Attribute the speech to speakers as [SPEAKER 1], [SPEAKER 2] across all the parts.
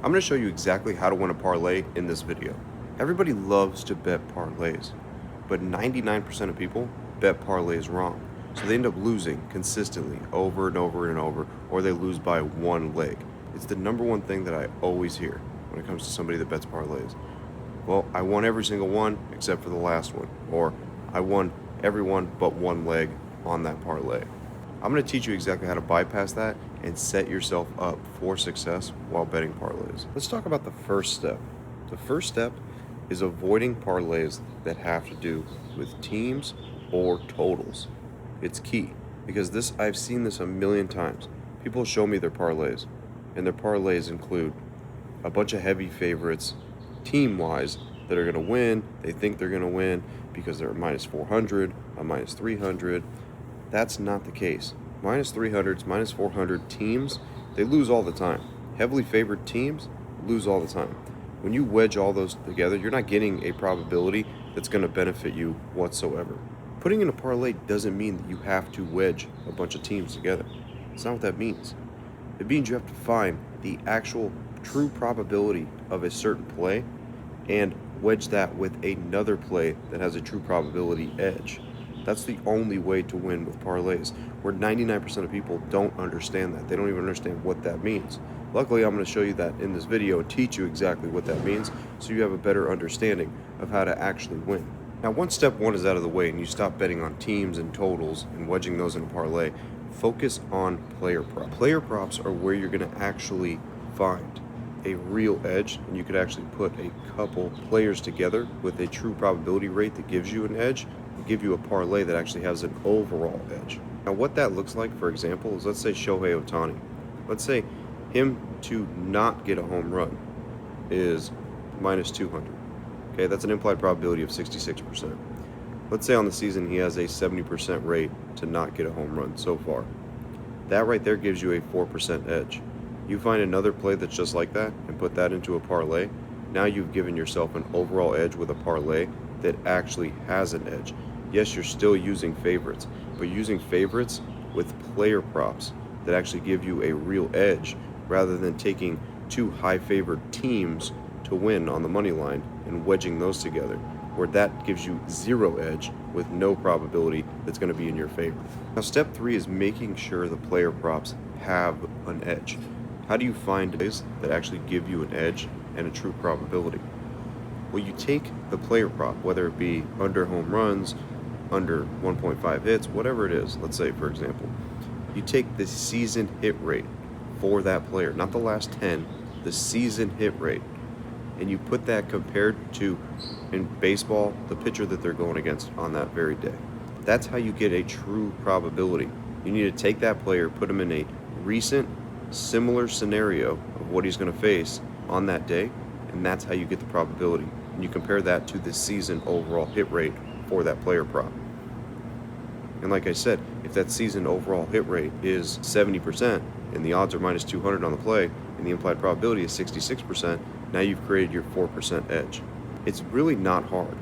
[SPEAKER 1] I'm going to show you exactly how to win a parlay in this video. Everybody loves to bet parlays, but 99% of people bet parlays wrong. So they end up losing consistently over and over and over, or they lose by one leg. It's the number one thing that I always hear when it comes to somebody that bets parlays. Well, I won every single one except for the last one, or I won every one but one leg on that parlay. I'm going to teach you exactly how to bypass that and set yourself up for success while betting parlays. Let's talk about the first step. The first step is avoiding parlays that have to do with teams or totals. It's key because I've seen this a million times. People show me their parlays, and their parlays include a bunch of heavy favorites team-wise that are going to win. They think they're going to win because they're minus 400, a minus 300. That's not the case. Minus 300s, minus 400 teams, they lose all the time. Heavily favored teams lose all the time. When you wedge all those together, you're not getting a probability that's going to benefit you whatsoever. Putting in a parlay doesn't mean that you have to wedge a bunch of teams together. That's not what that means. It means you have to find the actual true probability of a certain play and wedge that with another play that has a true probability edge. That's the only way to win with parlays, where 99% of people don't understand that. They don't even understand what that means. Luckily, I'm going to show you that in this video and teach you exactly what that means so you have a better understanding of how to actually win. Now, once step one is out of the way and you stop betting on teams and totals and wedging those in a parlay, focus on player props. Player props are where you're going to actually find a real edge, and you could actually put a couple players together with a true probability rate that gives you an edge, and give you a parlay that actually has an overall edge. Now, what that looks like, for example, is let's say Shohei Ohtani. Let's say him to not get a home run is minus 200. Okay, that's an implied probability of 66%. Let's say on the season he has a 70% rate to not get a home run so far. That right there gives you a 4% edge. You find another play that's just like that and put that into a parlay. Now you've given yourself an overall edge with a parlay that actually has an edge. Yes, you're still using favorites, but using favorites with player props that actually give you a real edge rather than taking two high favored teams to win on the money line and wedging those together, where that gives you zero edge with no probability that's going to be in your favor. Now, step three is making sure the player props have an edge. How do you find plays that actually give you an edge and a true probability? Well, you take the player prop, whether it be under home runs, under 1.5 hits, whatever it is. Let's say, for example, you take the season hit rate for that player, not the last 10, the season hit rate, and you put that compared to, in baseball, the pitcher that they're going against on that very day. That's how you get a true probability. You need to take that player, put him in a recent similar scenario of what he's going to face on that day, and that's how you get the probability. And you compare that to the season overall hit rate for that player prop. And like I said, if that season overall hit rate is 70% and the odds are minus 200 on the play and the implied probability is 66%, now you've created your 4% edge. It's really not hard.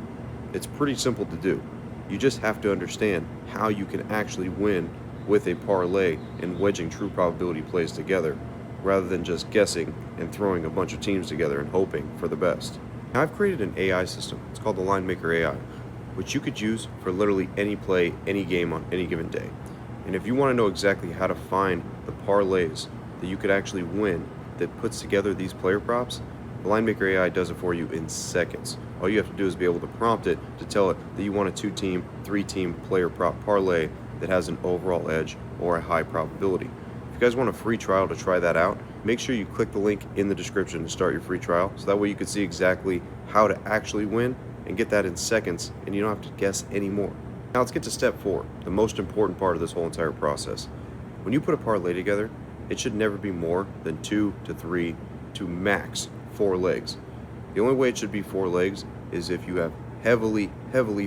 [SPEAKER 1] It's pretty simple to do. You just have to understand how you can actually win with a parlay and wedging true probability plays together rather than just guessing and throwing a bunch of teams together and hoping for the best. Now, I've created an AI system. It's called the Linemaker AI, which you could use for literally any play, any game on any given day. And if you want to know exactly how to find the parlays that you could actually win that puts together these player props, the Linemaker AI does it for you in seconds. All you have to do is be able to prompt it to tell it that you want a 2-team, 3-team player prop parlay that has an overall edge or a high probability. If you guys want a free trial to try that out, make sure you click the link in the description to start your free trial, so that way you can see exactly how to actually win and get that in seconds, and you don't have to guess anymore. Now let's get to step 4, the most important part of this whole entire process. When you put a parlay together, it should never be more than 2 to 3 to max 4 legs. The only way it should be 4 legs is if you have heavily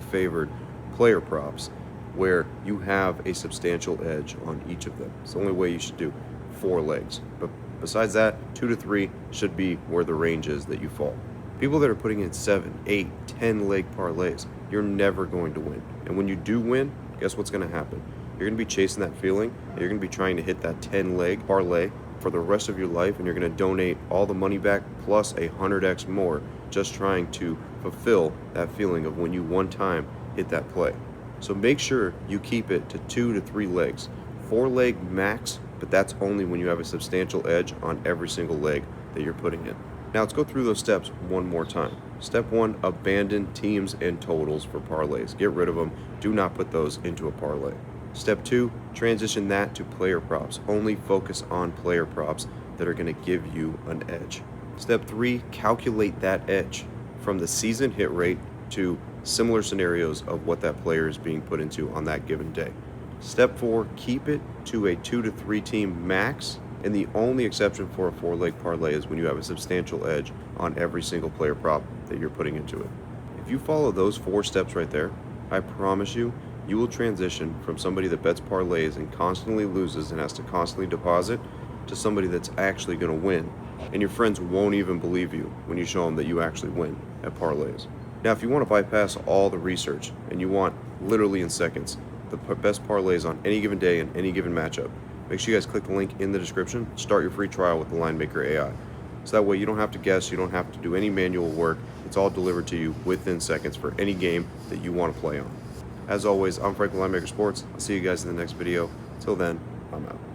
[SPEAKER 1] favored player props where you have a substantial edge on each of them. It's the only way you should do 4 legs. But besides that, 2 to 3 should be where the range is that you fall. People that are putting in 7, 8, 10 leg parlays, you're never going to win. And when you do win, guess what's going to happen? You're going to be chasing that feeling. You're going to be trying to hit that 10 leg parlay for the rest of your life, and you're going to donate all the money back plus 100x more just trying to fulfill that feeling of when you one time hit that play. So make sure you keep it to 2 to 3 legs. 4 leg max, but that's only when you have a substantial edge on every single leg that you're putting in. Now let's go through those steps one more time. Step 1, abandon teams and totals for parlays. Get rid of them. Do not put those into a parlay. Step 2, transition that to player props. Only focus on player props that are going to give you an edge. Step 3, calculate that edge from the season hit rate to similar scenarios of what that player is being put into on that given day. Step 4, keep it to a 2 to 3 team max, and the only exception for a 4-leg parlay is when you have a substantial edge on every single player prop that you're putting into it. If you follow those 4 steps right there, I promise you, you will transition from somebody that bets parlays and constantly loses and has to constantly deposit to somebody that's actually going to win. And your friends won't even believe you when you show them that you actually win at parlays. Now, if you want to bypass all the research and you want literally in seconds the best parlays on any given day and any given matchup, make sure you guys click the link in the description. Start your free trial with the Linemaker AI. So that way you don't have to guess, you don't have to do any manual work. It's all delivered to you within seconds for any game that you want to play on. As always, I'm Frank with Linemaker Sports. I'll see you guys in the next video. Till then, I'm out.